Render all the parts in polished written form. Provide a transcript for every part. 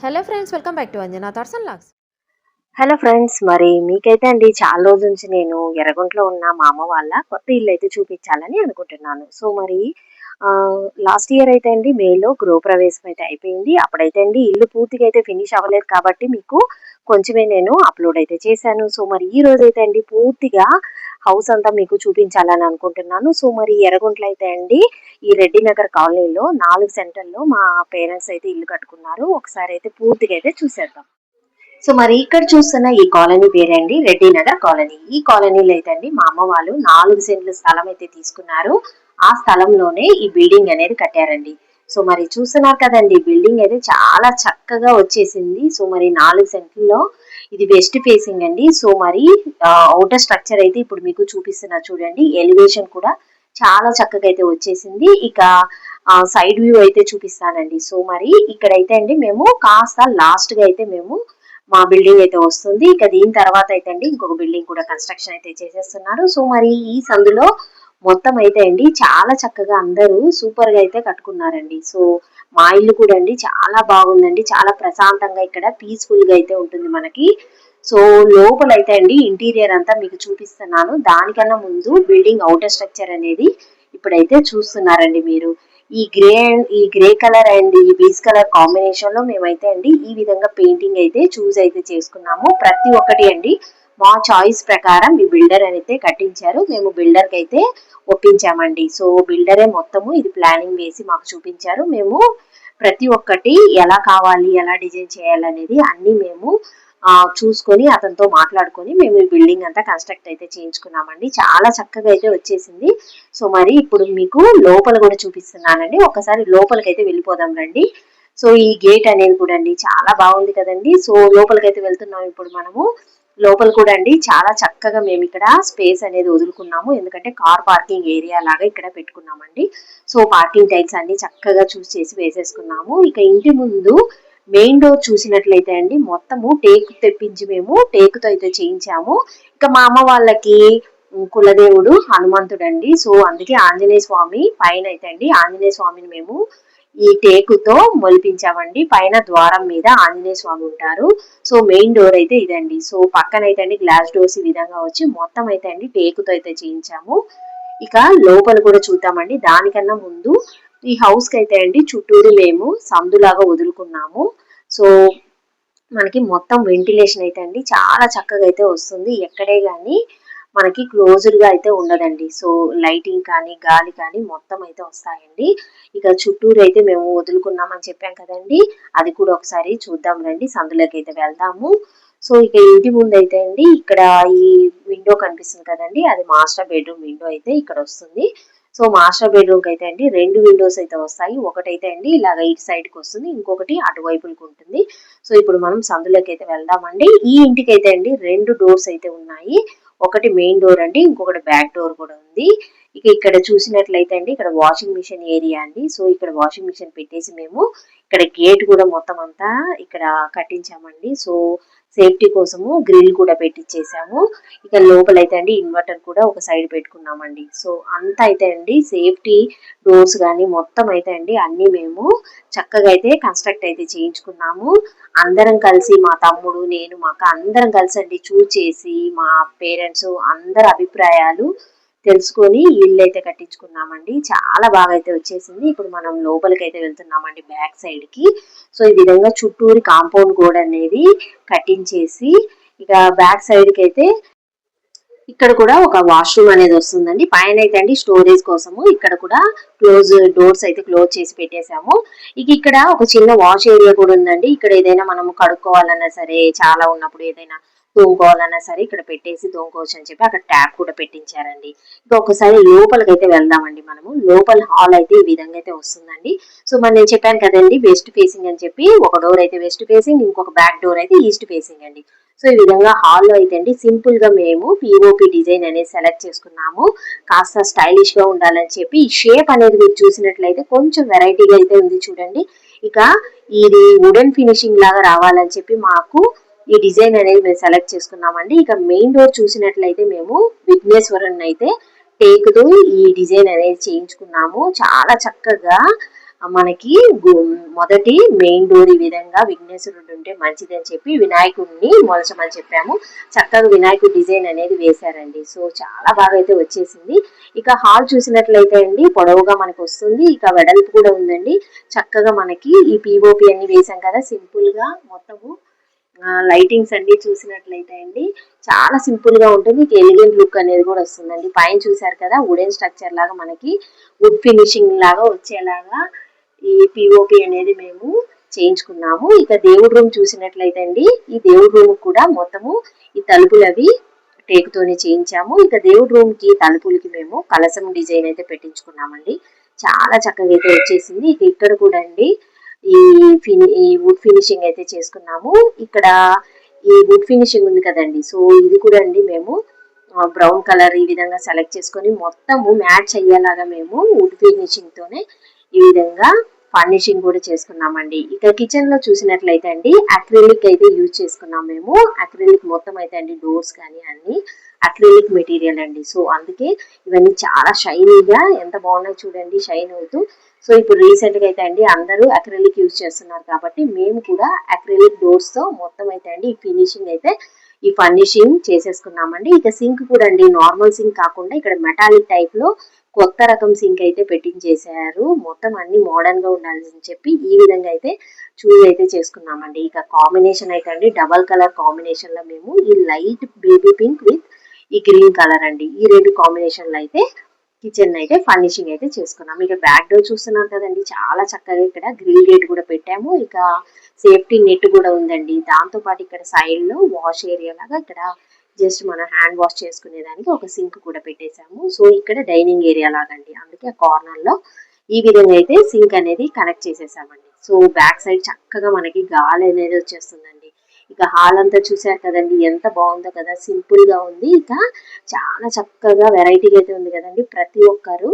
Hello friends, welcome back to Anjana thoughts and logs. Hello friends, మరి మీకైతే అండి చాలా రోజుల నుంచి నేను ఎర్రగుంటలో ఉన్న మా అమ్మ వాళ్ళ కొత్త ఇల్లు అయితే చూపించాలని అనుకుంటున్నాను. సో మరి లాస్ట్ ఇయర్ అయితే అండి మేలో గృహప్రవేశం అయితే అయిపోయింది. అప్పుడైతే అండి ఇల్లు పూర్తిగా అయితే ఫినిష్ అవ్వలేదు కాబట్టి మీకు కొంచెమే నేను అప్లోడ్ అయితే చేశాను. సో మరి ఈ రోజు అయితే అండి పూర్తిగా హౌస్ అంతా మీకు చూపించాలని అనుకుంటున్నాను. సో మరి ఎర్రగుంటలో అయితే అండి ఈ రెడ్డి నగర్ కాలనీలో 4 సెంటర్లో మా పేరెంట్స్ అయితే ఇల్లు కట్టుకున్నారు. ఒకసారి అయితే పూర్తిగా అయితే చూసేద్దాం. సో మరి ఇక్కడ చూస్తున్న ఈ కాలనీ పేరండి రెడ్డి నగర్ కాలనీ. ఈ కాలనీలో అయితే అండి మా అమ్మ వాళ్ళు 4 సెంట్ల స్థలం అయితే తీసుకున్నారు. ఆ స్థలంలోనే ఈ బిల్డింగ్ అనేది కట్టారండి. సో మరి చూస్తున్నారు కదండి, బిల్డింగ్ అయితే చాలా చక్కగా వచ్చేసింది. సో మరి 4 సెంట్లలో ఇది వెస్ట్ ఫేసింగ్ అండి. సో మరి అవుటర్ స్ట్రక్చర్ అయితే ఇప్పుడు మీకు చూపిస్తున్నా చూడండి. ఎలివేషన్ కూడా చాలా చక్కగా అయితే వచ్చేసింది. ఇక సైడ్ వ్యూ అయితే చూపిస్తానండి. సో మరి ఇక్కడైతే అండి మేము కాస్త లాస్ట్ గా అయితే మేము మా బిల్డింగ్ అయితే వస్తుంది. ఇక దీని తర్వాత అయితే అండి ఇంకొక బిల్డింగ్ కూడా కన్స్ట్రక్షన్ అయితే చేసేస్తున్నారు. సో మరి ఈ సందులో మొత్తం అయితే అండి చాలా చక్కగా అందరూ సూపర్ గా అయితే కట్టుకున్నారండి. సో మా ఇల్లు కూడా అండి చాలా బాగుందండి. చాలా ప్రశాంతంగా ఇక్కడ పీస్ఫుల్ గా అయితే ఉంటుంది మనకి. సో లోపల అయితే అండి ఇంటీరియర్ అంతా మీకు చూపిస్తున్నాను. దానికన్నా ముందు బిల్డింగ్ అవుటర్ స్ట్రక్చర్ అనేది ఇప్పుడైతే చూస్తున్నారండి మీరు. ఈ గ్రే కలర్ అండ్ ఈ బీచ్ కలర్ కాంబినేషన్ లో మేమైతే అండి ఈ విధంగా పెయింటింగ్ అయితే చూస్ అయితే చేసుకున్నాము. ప్రతి ఒక్కటి అండి మా చాయిస్ ప్రకారం ఈ బిల్డర్ అయితే కట్టించారు. మేము బిల్డర్ కి అయితే ఒప్పించామండి. సో బిల్డరే మొత్తము ఇది ప్లానింగ్ వేసి మాకు చూపించారు. మేము ప్రతి ఒక్కటి ఎలా కావాలి, ఎలా డిజైన్ చేయాలనేది అన్ని మేము చూసుకొని అతనితో మాట్లాడుకొని మేము ఈ బిల్డింగ్ అంతా కన్స్ట్రక్ట్ అయితే చేయించుకున్నామండి. చాలా చక్కగా అయితే వచ్చేసింది. సో మరి ఇప్పుడు మీకు లోపల కూడా చూపిస్తున్నానండి. ఒకసారి లోపలికైతే వెళ్ళిపోదాం రండి. సో ఈ గేట్ అనేది కూడా అండి చాలా బాగుంది కదండి. సో లోపలికైతే వెళ్తున్నాం ఇప్పుడు మనము. లోపల కూడా అండి చాలా చక్కగా మేము ఇక్కడ స్పేస్ అనేది వదులుకున్నాము. ఎందుకంటే కార్ పార్కింగ్ ఏరియా లాగా ఇక్కడ పెట్టుకున్నామండి. సో పార్కింగ్ టైల్స్ అన్ని చక్కగా చూస్ చేసి వేసేసుకున్నాము. ఇక ఇంటి ముందు మెయిన్ డోర్ చూసినట్లయితే అండి మొత్తము టేకు తెప్పించి మేము టేకుతో అయితే చేయించాము. ఇక మా అమ్మ వాళ్ళకి కులదేవుడు హనుమంతుడు అండి. సో అందుకే ఆంజనేయ స్వామి పైన అయితే అండి ఆంజనేయ స్వామిని మేము ఈ టేకుతో మొలిపించామండి. పైన ద్వారం మీద ఆంజనేయ స్వామి ఉంటారు. సో మెయిన్ డోర్ అయితే ఇదండి. సో పక్కన అయితే అండి గ్లాస్ డోర్స్ ఈ విధంగా వచ్చి మొత్తం అయితే అండి టేకుతో అయితే చేయించాము. ఇక లోపల కూడా చూద్దామండి. దానికన్నా ముందు ఈ హౌస్ కి అయితే అండి చుట్టూరు మేము సందులాగా వదులుకున్నాము. సో మనకి మొత్తం వెంటిలేషన్ అయితే అండి చాలా చక్కగా అయితే వస్తుంది. ఎక్కడే గాని మనకి క్లోజ్డ్ గా అయితే ఉండదండి. సో లైటింగ్ కానీ గాలి కానీ మొత్తం అయితే వస్తాయండి. ఇక చుట్టూరు అయితే మేము వదులుకున్నామని చెప్పాం కదండి, అది కూడా ఒకసారి చూద్దాం రండి. సందులోకి అయితే వెళ్దాము. సో ఇక ఇంటి ముందు అయితే అండి ఇక్కడ ఈ విండో కనిపిస్తుంది కదండి, అది మాస్టర్ బెడ్రూమ్ విండో అయితే ఇక్కడ వస్తుంది. సో మాస్టర్ బెడ్రూమ్ కి అయితే అండి 2 విండోస్ అయితే వస్తాయి. ఒకటైతే అండి ఇలాగ ఇటు సైడ్ కి వస్తుంది, ఇంకొకటి అటువైపుకి ఉంటుంది. సో ఇప్పుడు మనం సందులోకి అయితే వెళ్దామండి. ఈ ఇంటికి అయితే అండి 2 డోర్స్ అయితే ఉన్నాయి. ఒకటి మెయిన్ డోర్ అండి, ఇంకొకటి బ్యాక్ డోర్ కూడా ఉంది. ఇక ఇక్కడ చూసినట్లయితే అండి ఇక్కడ వాషింగ్ మిషన్ ఏరియా అండి. సో ఇక్కడ వాషింగ్ మిషన్ పెట్టేసి మేము ఇక్కడ గేట్ కూడా మొత్తం అంతా ఇక్కడ కట్టించామండి. సో సేఫ్టీ కోసము గ్రిల్ కూడా పెట్టించేసాము. ఇక లోపలైతే అండి ఇన్వర్టర్ కూడా ఒక సైడ్ పెట్టుకున్నామండి. సో అంతా అయితే అండి సేఫ్టీ డోర్స్ కానీ మొత్తం అయితే అండి అన్ని మేము చక్కగా అయితే కన్స్ట్రక్ట్ అయితే చేయించుకున్నాము. అందరం కలిసి మా తమ్ముడు, నేను, మా అక్క అందరం కలిసి అండి చూస్ చేసి మా పేరెంట్స్ అందరి అభిప్రాయాలు తెలుసుకొని ఇల్లు అయితే కట్టించుకున్నామండి. చాలా బాగా అయితే వచ్చేసింది. ఇప్పుడు మనం లోపలికి అయితే వెళ్తున్నామండి బ్యాక్ సైడ్ కి. సో ఈ విధంగా చుట్టూరి కాంపౌండ్ గోడ అనేది కట్టించేసి ఇక బ్యాక్ సైడ్ కి అయితే ఇక్కడ కూడా ఒక వాష్రూమ్ అనేది వస్తుందండి. పైన అయితే అండి స్టోరేజ్ కోసము ఇక్కడ కూడా డోర్స్ అయితే క్లోజ్ చేసి పెట్టేశాము. ఇక ఇక్కడ ఒక చిన్న వాష్ ఏరియా కూడా ఉందండి. ఇక్కడ ఏదైనా మనము కడుక్కోవాలన్నా సరే, చాలా ఉన్నప్పుడు ఏదైనా తోముకోవాలన్నా సరే ఇక్కడ పెట్టేసి తోముకోవచ్చు అని చెప్పి అక్కడ ట్యాప్ కూడా పెట్టించారండి. ఇక ఒకసారి లోపలికి అయితే వెళ్దామండి మనము. లోపల హాల్ అయితే ఈ విధంగా అయితే వస్తుందండి. సో మరి నేను చెప్పాను కదండి వెస్ట్ ఫేసింగ్ అని చెప్పి, ఒక డోర్ అయితే వెస్ట్ ఫేసింగ్, ఇంకొక బ్యాక్ డోర్ అయితే ఈస్ట్ ఫేసింగ్ అండి. సో ఈ విధంగా హాల్లో అయితే అండి సింపుల్ గా మేము పిఓపి డిజైన్ అనేది సెలెక్ట్ చేసుకున్నాము. కాస్త స్టైలిష్ గా ఉండాలని చెప్పి ఈ షేప్ అనేది మీరు చూసినట్లయితే కొంచెం వెరైటీగా అయితే ఉంది చూడండి. ఇక ఇది వుడెన్ ఫినిషింగ్ లాగా రావాలని చెప్పి మాకు ఈ డిజైన్ అనేది మేము సెలెక్ట్ చేసుకున్నామండి. ఇక మెయిన్ డోర్ చూసినట్లయితే మేము విఘ్నేశ్వరుని అయితే టేకుతో ఈ డిజైన్ అనేది చేయించుకున్నాము. చాలా చక్కగా మనకి మొదటి మెయిన్ డోర్ ఈ విధంగా విఘ్నేశ్వరుడు ఉంటే మంచిది అని చెప్పి వినాయకుడిని మొలచమని చెప్పాము. చక్కగా వినాయకుడి డిజైన్ అనేది వేశారండి. సో చాలా బాగా అయితే వచ్చేసింది. ఇక హాల్ చూసినట్లయితే అండి పొడవుగా మనకి వస్తుంది. ఇక వెడల్పు కూడా ఉందండి. చక్కగా మనకి ఈ పిఓపి అన్ని వేసాం కదా, సింపుల్ గా మొత్తము లైటింగ్స్ అన్ని చూసినట్లయితే అండి చాలా సింపుల్ గా ఉంటుంది. ఎలిగెంట్ లుక్ అనేది కూడా వస్తుందండి. పైన చూసారు కదా వుడెన్ స్ట్రక్చర్ లాగా మనకి వుడ్ ఫినిషింగ్ లాగా వచ్చేలాగా ఈ పిఓపి అనేది మేము చేయించుకున్నాము. ఇక దేవుడి రూమ్ చూసినట్లయితే అండి ఈ దేవుడి రూమ్ కూడా మొత్తము ఈ తలుపులు అవి టేకుతోనే చేయించాము. ఇక దేవుడి రూమ్ కి తలుపులకి మేము కలసం డిజైన్ అయితే పెట్టించుకున్నామండి. చాలా చక్కగా అయితే వచ్చేసింది. ఇక ఇక్కడ కూడా అండి ఈ వుడ్ ఫినిషింగ్ అయితే చేసుకున్నాము. ఇక్కడ ఈ వుడ్ ఫినిషింగ్ ఉంది కదండి, సో ఇది కూడా అండి మేము బ్రౌన్ కలర్ ఈ విధంగా సెలెక్ట్ చేసుకొని మొత్తము మ్యాచ్ అయ్యేలాగా మేము వుడ్ ఫినిషింగ్ తోనే ఈ విధంగా ఫర్నిషింగ్ కూడా చేసుకున్నామండి. ఇక కిచెన్ లో చూసినట్లయితే అండి అక్రిలిక్ అయితే యూజ్ చేసుకున్నాం మేము. అక్రిలిక్ మొత్తం అయితే అండి డోర్స్ కానీ అన్ని అక్రిలిక్ మెటీరియల్ అండి. సో అందుకే ఇవన్నీ చాలా షైనీగా ఎంత బాగున్నాయి చూడండి, షైన్ అవుతూ. సో ఇప్పుడు రీసెంట్ గా అయితే అండి అందరూ అక్రిలిక్ యూజ్ చేస్తున్నారు కాబట్టి మేము కూడా అక్రిలిక్ డోర్స్ తో మొత్తం అయితే అండి ఈ ఫినిషింగ్ అయితే ఈ ఫర్నిషింగ్ చేసేసుకున్నామండి. ఇక సింక్ కూడా అండి నార్మల్ సింక్ కాకుండా ఇక్కడ మెటాలిక్ టైప్ లో కొత్త రకం సింక్ అయితే పెట్టించేసారు. మొత్తం అన్ని మోడర్న్ గా ఉండాలని చెప్పి ఈ విధంగా అయితే చూస్ అయితే చేసుకున్నామండి. ఇక కాంబినేషన్ అయితే అండి డబల్ కలర్ కాంబినేషన్ లో మేము ఈ లైట్ బేబీ పింక్ విత్ ఈ గ్రీన్ కలర్ అండి ఈ రెండు కాంబినేషన్ లో అయితే కిచెన్ అయితే ఫర్నిషింగ్ అయితే చేసుకున్నాం. ఇక బ్యాక్ డోర్ చూస్తున్నారు కదండి చాలా చక్కగా ఇక్కడ గ్రిల్ గేట్ కూడా పెట్టాము. ఇక సేఫ్టీ నెట్ కూడా ఉందండి. దాంతో పాటు ఇక్కడ సైడ్ లో వాష్ ఏరియా లాగా ఇక్కడ జస్ట్ మనం హ్యాండ్ వాష్ చేసుకునేదానికి ఒక సింక్ కూడా పెట్టేశాము. సో ఇక్కడ డైనింగ్ ఏరియా లాగండి, అందుకే ఆ కార్నర్ లో ఈ విధంగా అయితే సింక్ అనేది కనెక్ట్ చేసేసామండి. సో బ్యాక్ సైడ్ చక్కగా మనకి గాలి అనేది వచ్చేస్తుందండి. ఇక హాల్ అంతా చూసారు కదండి ఎంత బాగుందో కదా, సింపుల్ గా ఉంది. ఇక చాలా చక్కగా వెరైటీగా అయితే ఉంది కదండి. ప్రతి ఒక్కరు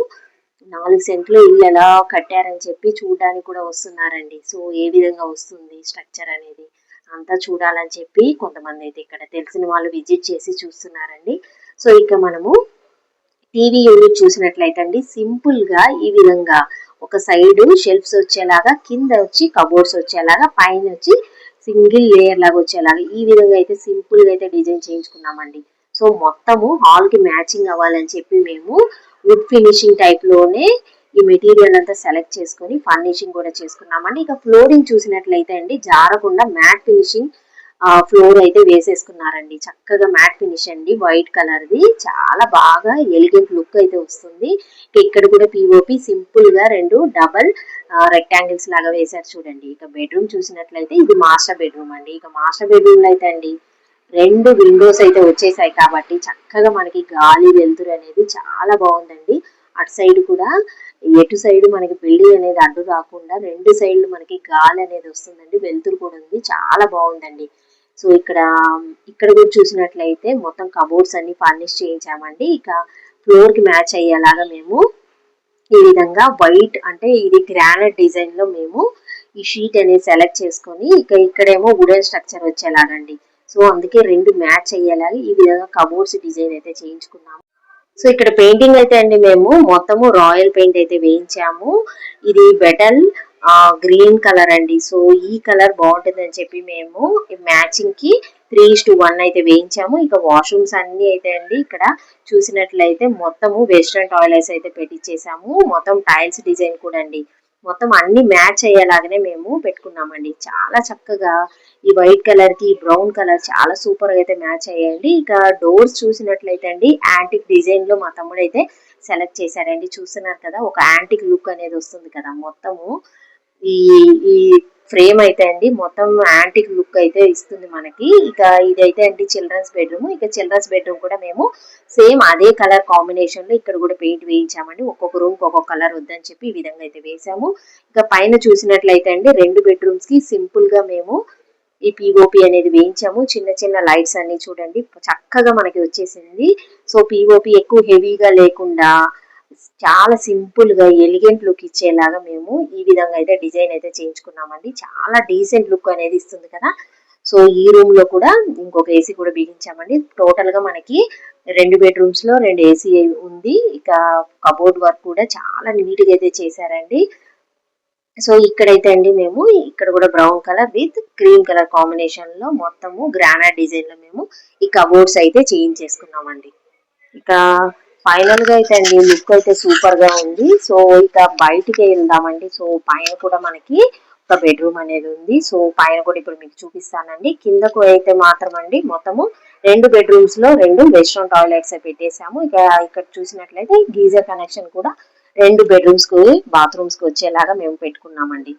4 సెంట్లు ఇల్లు ఎలా కట్టారని చెప్పి చూడడానికి కూడా వస్తున్నారండి. సో ఏ విధంగా వస్తుంది స్ట్రక్చర్ అనేది అంతా చూడాలని చెప్పి కొంతమంది అయితే ఇక్కడ తెలిసిన వాళ్ళు విజిట్ చేసి చూస్తున్నారండి. సో ఇక మనము టీవీ యూనిట్ చూసినట్లయితే అండి సింపుల్ గా ఈ విధంగా ఒక సైడ్ షెల్ఫ్స్ వచ్చేలాగా, కింద వచ్చి కబోర్డ్స్ వచ్చేలాగా, పైన వచ్చి సింగిల్ లేయర్ లాగా వచ్చేలాగా ఈ విధంగా అయితే సింపుల్ గా అయితే డిజైన్ చేయించుకున్నామండి. సో మొత్తము హాల్ కి మ్యాచింగ్ అవ్వాలని చెప్పి మేము వుడ్ ఫినిషింగ్ టైప్ లోనే ఈ మెటీరియల్ అంతా సెలెక్ట్ చేసుకొని ఫర్నిషింగ్ కూడా చేసుకున్నామండి. ఇక ఫ్లోరింగ్ చూసినట్లయితే అండి జారకుండా మ్యాట్ ఫినిషింగ్ ఫ్లోర్ అయితే వేసేసుకున్నారండి. చక్కగా మ్యాట్ ఫినిష్ అండి, వైట్ కలర్ ది చాలా బాగా ఎలిగెంట్ లుక్ అయితే వస్తుంది. ఇక్కడ కూడా పిఓపి సింపుల్ గా రెండు డబల్ రెక్టాంగిల్స్ లాగా వేశారు చూడండి. ఇక బెడ్రూమ్ చూసినట్లయితే ఇది మాస్టర్ బెడ్రూమ్ అండి. ఇక మాస్టర్ బెడ్రూమ్ లో అయితే అండి రెండు విండోస్ అయితే వచ్చేసాయి కాబట్టి చక్కగా మనకి గాలి వెలుతురు అనేది చాలా బాగుందండి. అటు సైడ్ కూడా ఎటు సైడ్ మనకి బిల్డింగ్ అనేది అడ్డు రాకుండా రెండు సైడ్లు మనకి గాలి అనేది వస్తుందండి, వెలుతురు కూడా ఉంది, చాలా బాగుందండి. సో ఇక్కడ కూడా చూసినట్లయితే మొత్తం కబోర్డ్స్ అన్ని ఫర్నిష్ చేయించామండి. ఇక ఫ్లోర్ కి మ్యాచ్ అయ్యేలాగా మేము ఈ విధంగా వైట్ అంటే ఇది గ్రానైట్ డిజైన్ లో మేము ఈ షీట్ అనేది సెలెక్ట్ చేసుకొని ఇక్కడేమో వుడెన్ స్ట్రక్చర్ వచ్చేలాగండి. సో అందుకే రెండు మ్యాచ్ అయ్యేలాగా ఈ విధంగా కబోర్డ్స్ డిజైన్ అయితే చేయించుకున్నాము. సో ఇక్కడ పెయింటింగ్ అయితే అండి మేము మొత్తము రాయల్ పెయింట్ అయితే వేయించాము. ఇది బెటల్ గ్రీన్ కలర్ అండి. సో ఈ కలర్ బాగుంటుంది అని చెప్పి మేము మ్యాచింగ్ కి 3:1 అయితే వేయించాము. ఇక వాష్రూమ్స్ అన్ని అయితే అండి ఇక్కడ చూసినట్లయితే మొత్తము వెస్ట్రన్ టాయిలెట్స్ అయితే పెట్టించేసాము. మొత్తం టైల్స్ డిజైన్ కూడా అండి మొత్తం అన్ని మ్యాచ్ అయ్యేలాగానే మేము పెట్టుకున్నామండి. చాలా చక్కగా ఈ వైట్ కలర్ కి బ్రౌన్ కలర్ చాలా సూపర్ గా అయితే మ్యాచ్ అయ్యాయండి. ఇక డోర్స్ చూసినట్లయితే అండి యాంటిక్ డిజైన్ లో మా తమ్ముడు అయితే సెలెక్ట్ చేశారండి. చూస్తున్నారు కదా ఒక యాంటిక్ లుక్ అనేది వస్తుంది కదా. మొత్తము ఈ ఈ ఫ్రేమ్ అయితే అండి మొత్తం యాంటిక్ లుక్ అయితే ఇస్తుంది మనకి. ఇక ఇదైతే అండి చిల్డ్రన్స్ బెడ్రూమ్. ఇక చిల్డ్రన్స్ బెడ్రూమ్ కూడా మేము సేమ్ అదే కలర్ కాంబినేషన్ లో ఇక్కడ కూడా పెయింట్ వేయించామండి. ఒక్కొక్క రూమ్ కి ఒక్కొక్క కలర్ వద్దని చెప్పి ఈ విధంగా అయితే వేసాము. ఇక పైన చూసినట్లయితే అండి రెండు బెడ్రూమ్స్ కి సింపుల్ గా మేము ఈ పిఓపి అనేది వేయించాము. చిన్న చిన్న లైట్స్ అన్ని చూడండి చక్కగా మనకి వచ్చేసింది. సో పిఓపి ఎక్కువ హెవీగా లేకుండా చాలా సింపుల్ గా ఎలిగెంట్ లుక్ ఇచ్చేలాగా మేము ఈ విధంగా అయితే డిజైన్ అయితే చేయించుకున్నామండి. చాలా డీసెంట్ లుక్ అనేది ఇస్తుంది కదా. సో ఈ రూమ్ లో కూడా ఇంకొక ఏసీ కూడా బిగించామండి. టోటల్ గా మనకి రెండు బెడ్రూమ్స్ లో రెండు ఏసీ ఉంది. ఇక కబోర్డ్ వర్క్ కూడా చాలా నీట్ గా అయితే చేశారండి. సో ఇక్కడైతే అండి మేము ఇక్కడ కూడా brown colour with cream colour combination లో మొత్తము గ్రానైట్ డిజైన్ లో మేము ఈ కబోర్డ్స్ అయితే చేయించేసుకున్నామండి. ఇక ఫైనల్ గా అయితే అండి లుక్ అయితే సూపర్ గా ఉంది. సో ఇక బయటికి వెళ్దామండి. సో పైన కూడా మనకి ఒక బెడ్రూమ్ అనేది ఉంది. సో పైన కూడా ఇప్పుడు మీకు చూపిస్తానండి. కిందకు అయితే మాత్రం అండి మొత్తము 2 బెడ్రూమ్స్ లో 2 వెస్ట్రన్ టాయిలెట్స్ పెట్టేసాము. ఇక ఇక్కడ చూసినట్లయితే గీజర్ కనెక్షన్ కూడా 2 బెడ్రూమ్స్ కి బాత్రూమ్స్ కి వచ్చేలాగా మేము పెట్టుకున్నామండి.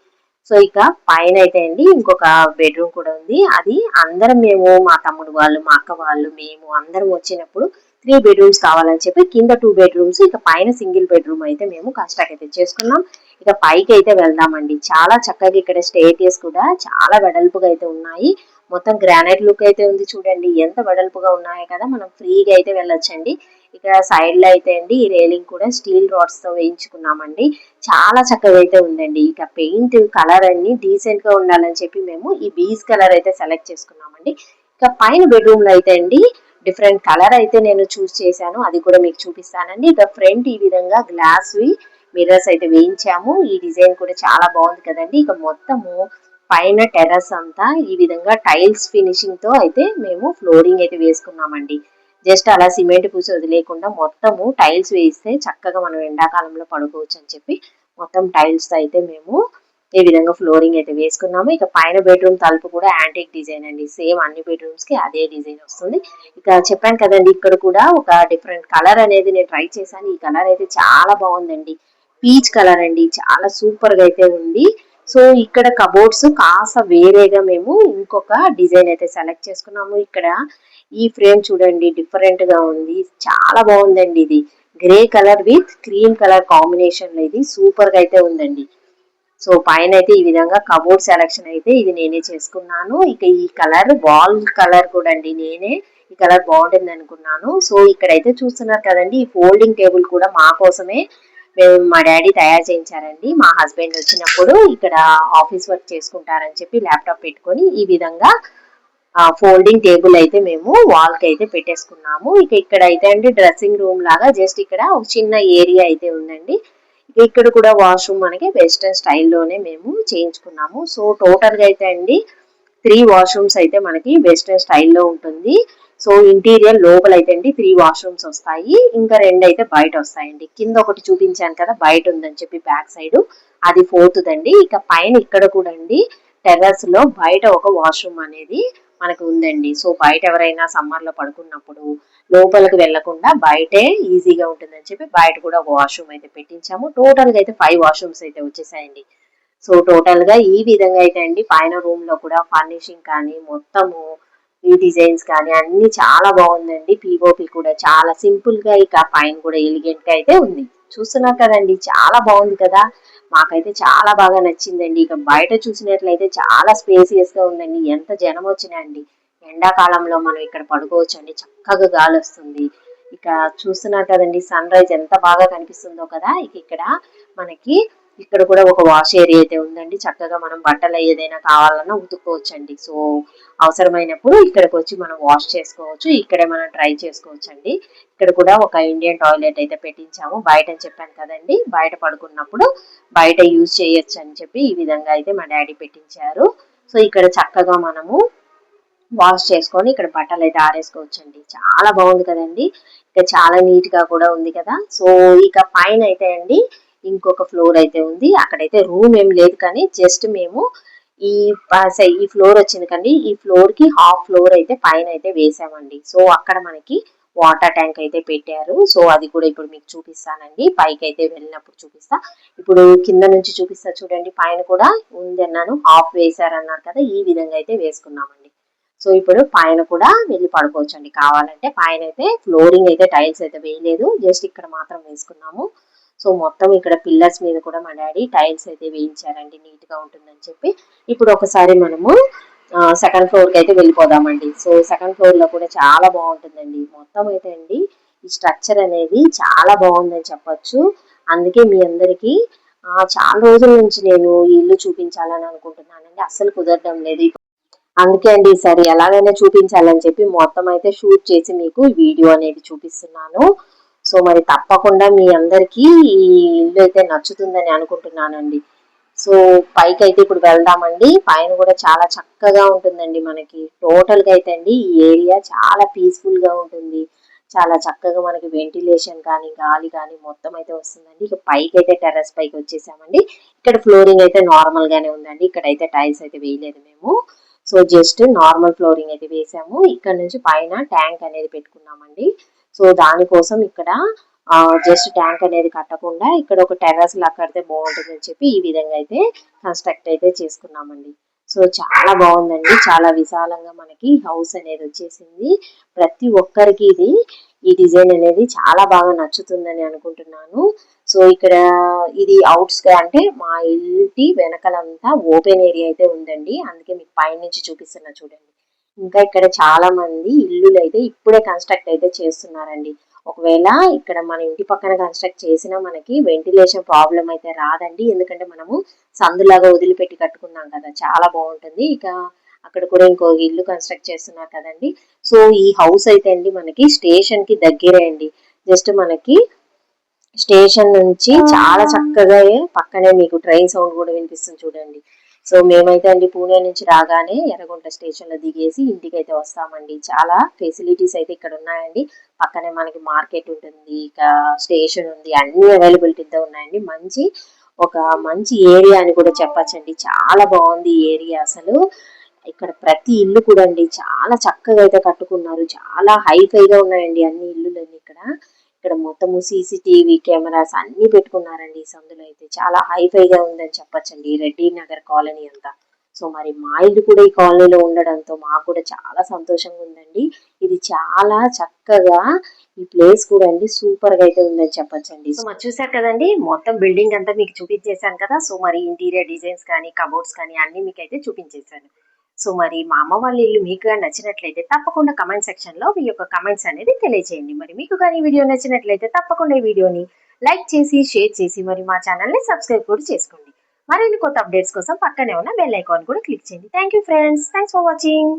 సో ఇక పైన అయితే అండి ఇంకొక బెడ్రూమ్ కూడా ఉంది. అది అందరం మేము మా తమ్ముడు వాళ్ళు, మా అక్క వాళ్ళు, మేము అందరం వచ్చినప్పుడు 3 బెడ్రూమ్స్ కావాలని చెప్పి కింద 2 బెడ్రూమ్స్, ఇక పైన సింగిల్ బెడ్రూమ్ అయితే మేము కన్స్ట్రక్ట్ అయితే చేసుకున్నాం. ఇక పైకి అయితే వెళ్దామండి. చాలా చక్కగా ఇక్కడ స్టేర్కేస్ కూడా చాలా వెడల్పుగా అయితే ఉన్నాయి. మొత్తం గ్రానైట్ లుక్ అయితే ఉంది చూడండి. ఎంత వెడల్పుగా ఉన్నాయో కదా, మనం ఫ్రీగా అయితే వెళ్ళొచ్చండి. ఇక సైడ్ లో అయితే అండి ఈ రేలింగ్ కూడా స్టీల్ రాడ్స్ తో వేయించుకున్నామండి. చాలా చక్కగా అయితే ఉందండి. ఇక పెయింట్ కలర్ అన్ని డీసెంట్ గా ఉండాలని చెప్పి మేము ఈ బీజ్ కలర్ అయితే సెలెక్ట్ చేసుకున్నామండి. ఇక పైన బెడ్రూమ్ లో అయితే అండి డిఫరెంట్ కలర్ అయితే నేను చూస్ చేశాను. అది కూడా మీకు చూపిస్తానండి. ఇక ఫ్రంట్ ఈ విధంగా గ్లాస్ మిర్రర్స్ అయితే వేయించాము. ఈ డిజైన్ కూడా చాలా బాగుంది కదండి. ఇక మొత్తము పైన టెర్రస్ అంతా ఈ విధంగా టైల్స్ ఫినిషింగ్ తో అయితే మేము ఫ్లోరింగ్ అయితే వేసుకున్నామండి. జస్ట్ అలా సిమెంట్ పూసి వదిలేకుండా మొత్తము టైల్స్ వేస్తే చక్కగా మనం ఎండాకాలంలో పడుకోవచ్చు అని చెప్పి మొత్తం టైల్స్ తో అయితే మేము ఈ విధంగా ఫ్లోరింగ్ అయితే వేసుకున్నాము. ఇక పైన బెడ్రూమ్ తలుపు కూడా యాంటిక్ డిజైన్ అండి. సేమ్ అన్ని బెడ్రూమ్స్ కి అదే డిజైన్ వస్తుంది. ఇక చెప్పాను కదండి ఇక్కడ కూడా ఒక డిఫరెంట్ కలర్ అనేది నేను ట్రై చేశాను. ఈ కలర్ అయితే చాలా బాగుందండి. పీచ్ కలర్ అండి. చాలా సూపర్ గా అయితే ఉంది. సో ఇక్కడ కబోర్డ్స్ కాస్త వేరేగా మేము ఇంకొక డిజైన్ అయితే సెలెక్ట్ చేసుకున్నాము. ఇక్కడ ఈ ఫ్రేమ్ చూడండి డిఫరెంట్ గా ఉంది. చాలా బాగుందండి. ఇది grey colour with cream colour combination లో ఇది సూపర్ గా అయితే ఉందండి. సో పైన అయితే ఈ విధంగా కబోర్డ్ సెలక్షన్ అయితే ఇది నేనే చేసుకున్నాను. ఇక ఈ కలర్ వాల్ కలర్ కూడా అండి నేనే ఈ కలర్ బాగుంటుంది అనుకున్నాను. సో ఇక్కడైతే చూస్తున్నారు కదండి ఈ ఫోల్డింగ్ టేబుల్ కూడా మా కోసమే మా డాడీ తయారు చేయించారండి. మా హస్బెండ్ వచ్చినప్పుడు ఇక్కడ ఆఫీస్ వర్క్ చేసుకుంటారని చెప్పి ల్యాప్టాప్ పెట్టుకొని ఈ విధంగా ఫోల్డింగ్ టేబుల్ అయితే మేము వాల్ కి అయితే పెట్టేసుకున్నాము. ఇక ఇక్కడ అయితే అండి డ్రెస్సింగ్ రూమ్ లాగా జస్ట్ ఇక్కడ ఒక చిన్న ఏరియా అయితే ఉందండి. ఇక్కడ కూడా వాష్రూమ్ మనకి వెస్టర్న్ స్టైల్లోనే మేము చేయించుకున్నాము. సో టోటల్ గా అయితే అండి 3 వాష్రూమ్స్ అయితే మనకి వెస్టర్న్ స్టైల్లో ఉంటుంది. సో ఇంటీరియర్ లోపల అయితే అండి 3 వాష్రూమ్స్ వస్తాయి. ఇంకా 2 అయితే బయట వస్తాయండి. కింద ఒకటి చూపించాను కదా బయట ఉందని చెప్పి బ్యాక్ సైడ్, అది 4th దండి. ఇక పైన ఇక్కడ కూడా అండి టెర్రస్ లో బయట ఒక వాష్రూమ్ అనేది మనకు ఉందండి. సో బయట ఎవరైనా సమ్మర్ లో పడుకున్నప్పుడు లోపలికి వెళ్లకుండా బయటే ఈజీగా ఉంటుందని చెప్పి బయట కూడా ఒక వాష్రూమ్ అయితే పెట్టించాము. టోటల్ గా అయితే 5 వాష్రూమ్స్ అయితే వచ్చేసాయండి. సో టోటల్ గా ఈ విధంగా అయితే అండి పైన రూమ్ లో కూడా ఫర్నిషింగ్ కానీ మొత్తము ఈ డిజైన్స్ కానీ అన్ని చాలా బాగుందండి. పిఓపి కూడా చాలా సింపుల్ గా, ఇక పైన కూడా ఎలిగెంట్ గా అయితే ఉంది. చూస్తున్నారు కదండి చాలా బాగుంది కదా. మాకైతే చాలా బాగా నచ్చిందండి. ఇక బయట చూసినట్లయితే చాలా స్పేసియస్ గా ఉందండి. ఎంత జనం వచ్చినా అండి ఎండాకాలంలో మనం ఇక్కడ పడుకోవచ్చు అండి. చక్కగా గాలి వస్తుంది. ఇక చూస్తున్నారు కదండి సన్ రైజ్ ఎంత బాగా కనిపిస్తుందో కదా. ఇక ఇక్కడ మనకి ఇక్కడ కూడా ఒక వాష్ ఏరియా అయితే ఉందండి. చక్కగా మనం బట్టలు ఏదైనా కావాలన్నా ఉతుక్కోవచ్చు అండి. సో అవసరమైనప్పుడు ఇక్కడికి వచ్చి మనం వాష్ చేసుకోవచ్చు. ఇక్కడే మనం ట్రై చేసుకోవచ్చు అండి. ఇక్కడ కూడా ఒక ఇండియన్ టాయిలెట్ అయితే పెట్టించాము. బయట అని చెప్పాను కదండి, బయట పడుకున్నప్పుడు బయట యూజ్ చేయొచ్చు అని చెప్పి ఈ విధంగా అయితే మా డాడీ పెట్టించారు. సో ఇక్కడ చక్కగా మనము వాష్ చేసుకొని ఇక్కడ బట్టలు అయితే ఆరేసుకోవచ్చు అండి. చాలా బాగుంది కదండి. ఇక చాలా నీట్ గా కూడా ఉంది కదా. సో ఇక పైన అయితే అండి ఇంకొక ఫ్లోర్ అయితే ఉంది. అక్కడైతే రూమ్ ఏం లేదు కానీ జస్ట్ మేము ఈ ఈ ఫ్లోర్ వచ్చింది కండి. ఈ ఫ్లోర్ కి హాఫ్ ఫ్లోర్ అయితే పైన అయితే వేసామండి. సో అక్కడ మనకి వాటర్ ట్యాంక్ అయితే పెట్టారు. సో అది కూడా ఇప్పుడు మీకు చూపిస్తానండి. పైకి అయితే వెళ్ళినప్పుడు చూపిస్తా. ఇప్పుడు కింద నుంచి చూపిస్తా చూడండి. పైన కూడా ఉంది అన్నాను, హాఫ్ వేసారన్నారు కదా, ఈ విధంగా అయితే వేసుకున్నామండి. సో ఇప్పుడు పైన కూడా వెళ్ళి పడుకోవచ్చు అండి కావాలంటే. పైన అయితే ఫ్లోరింగ్ అయితే టైల్స్ అయితే వేయలేదు, జస్ట్ ఇక్కడ మాత్రం వేసుకున్నాము. సో మొత్తం ఇక్కడ పిల్లర్స్ మీద కూడా మా డాడీ టైల్స్ అయితే వేయించారండి నీట్ గా ఉంటుందని చెప్పి. ఇప్పుడు ఒకసారి మనము సెకండ్ ఫ్లోర్ కి అయితే వెళ్ళిపోదామండి. సో సెకండ్ ఫ్లోర్ లో కూడా చాలా బాగుంటుందండి. మొత్తం అయితే అండి ఈ స్ట్రక్చర్ అనేది చాలా బాగుందని చెప్పొచ్చు. అందుకే మీ అందరికి చాలా రోజుల నుంచి నేను ఈ ఇల్లు చూపించాలని అనుకుంటున్నానండి. అస్సలు కుదరడం లేదు. అందుకే అండి ఈసారి ఎలాగైనా చూపించాలని చెప్పి మొత్తం అయితే షూట్ చేసి మీకు వీడియో అనేది చూపిస్తున్నాను. సో మరి తప్పకుండా మీ అందరికీ ఈ ఇల్లు అయితే నచ్చుతుందని అనుకుంటున్నానండి. సో పైకైతే ఇప్పుడు వెళ్దామండి. పైన కూడా చాలా చక్కగా ఉంటుందండి మనకి. టోటల్‌గా అయితే అండి ఈ ఏరియా చాలా పీస్‌ఫుల్‌గా ఉంటుంది. చాలా చక్కగా మనకి వెంటిలేషన్ కానీ, గాలి కానీ మొత్తం అయితే వస్తుందండి. ఇక పైకైతే టెర్రస్ పైకి వచ్చేసామండి. ఇక్కడ ఫ్లోరింగ్ అయితే నార్మల్ గానే ఉందండి. ఇక్కడైతే టైల్స్ అయితే వేయలేదు మేము. సో జస్ట్ నార్మల్ ఫ్లోరింగ్ అయితే వేసాము. ఇక్కడ నుంచి పైన ట్యాంక్ అనేది పెట్టుకున్నామండి. సో దానికోసం ఇక్కడ జస్ట్ ట్యాంక్ అనేది కట్టకుండా ఇక్కడ ఒక టెర్రస్ లా కడితే బాగుంటుందని చెప్పి ఈ విధంగా అయితే కన్స్ట్రక్ట్ అయితే చేసుకున్నామండి. సో చాలా బాగుందండి. చాలా విశాలంగా మనకి హౌస్ అనేది వచ్చేసింది. ప్రతి ఒక్కరికి ఈ డిజైన్ అనేది చాలా బాగా నచ్చుతుందని అనుకుంటున్నాను. సో ఇక్కడ ఇది అంటే మా ఇంటి వెనకలంతా ఓపెన్ ఏరియా అయితే ఉందండి. అందుకే మీకు పైనుంచి చూపిస్తున్నా చూడండి. ఇంకా ఇక్కడ చాలా మంది ఇల్లులు అయితే ఇప్పుడే కన్స్ట్రక్ట్ అయితే చేస్తున్నారండి. ఒకవేళ ఇక్కడ మన ఇంటి పక్కన కన్స్ట్రక్ట్ చేసినా మనకి వెంటిలేషన్ ప్రాబ్లం అయితే రాదండి. ఎందుకంటే మనము సందులాగా వదిలిపెట్టి కట్టుకున్నాం కదా, చాలా బాగుంటుంది. ఇక అక్కడ కూడా ఇంకో ఇల్లు కన్స్ట్రక్ట్ చేస్తున్నారు కదండి. సో ఈ హౌస్ అయితే అండి మనకి స్టేషన్ కి దగ్గరే అండి. జస్ట్ మనకి స్టేషన్ నుంచి చాలా చక్కగా పక్కనే మీకు ట్రైన్ సౌండ్ కూడా వినిపిస్తుంది చూడండి. సో మేమైతే అండి పూణే నుంచి రాగానే ఎర్రగుంట స్టేషన్ లో దిగేసి ఇంటికి అయితే వస్తామండి. చాలా ఫెసిలిటీస్ అయితే ఇక్కడ ఉన్నాయండి. పక్కనే మనకి మార్కెట్ ఉంటుంది, ఇక స్టేషన్ ఉంది, అన్ని అవైలబిలిటీతో ఉన్నాయండి. మంచి ఏరియా అని కూడా చెప్పచ్చండి. చాలా బాగుంది ఈ ఏరియా అసలు. ఇక్కడ ప్రతి ఇల్లు కూడా అండి చాలా చక్కగా అయితే కట్టుకున్నారు. చాలా హైఫైగా ఉన్నాయండి అన్ని ఇల్లులన్నీ ఇక్కడ. ఇక్కడ మొత్తము సీసీటీవీ కెమెరాస్ అన్ని పెట్టుకున్నారండి ఈ సందులో అయితే. చాలా హైఫైగా ఉందని చెప్పొచ్చండి ఈ రెడ్డి నగర్ కాలనీ అంతా. సో మరి మా ఇల్లు కూడా ఈ కాలనీలో ఉండడంతో మాకు కూడా చాలా సంతోషంగా ఉందండి. ఇది చాలా చక్కగా ఈ ప్లేస్ కూడా అండి సూపర్ గా అయితే ఉందని చెప్పొచ్చండి. సో మరి చూసారు కదండి, మొత్తం బిల్డింగ్ అంతా మీకు చూపించేశాను కదా. సో మరి ఇంటీరియర్ డిజైన్స్ కానీ, కబోర్డ్స్ కానీ అన్ని మీకు అయితే చూపించేశాను. సో మరి మా అమ్మ వాళ్ళ ఇల్లు మీకు నచ్చినట్లయితే తప్పకుండా కమెంట్ సెక్షన్ లో మీ యొక్క కమెంట్స్ అనేది తెలియజేయండి. మరి మీకు కానీ వీడియో నచ్చినట్లయితే తప్పకుండా ఈ వీడియోని లైక్ చేసి, షేర్ చేసి, మరి మా ఛానల్ ని సబ్స్క్రైబ్ కూడా చేసుకోండి. మరిన్ని కొత్త అప్డేట్స్ కోసం పక్కనే ఉన్న బెల్ ఐకాన్ కూడా క్లిక్ చేయండి. Thank you friends, thanks for watching.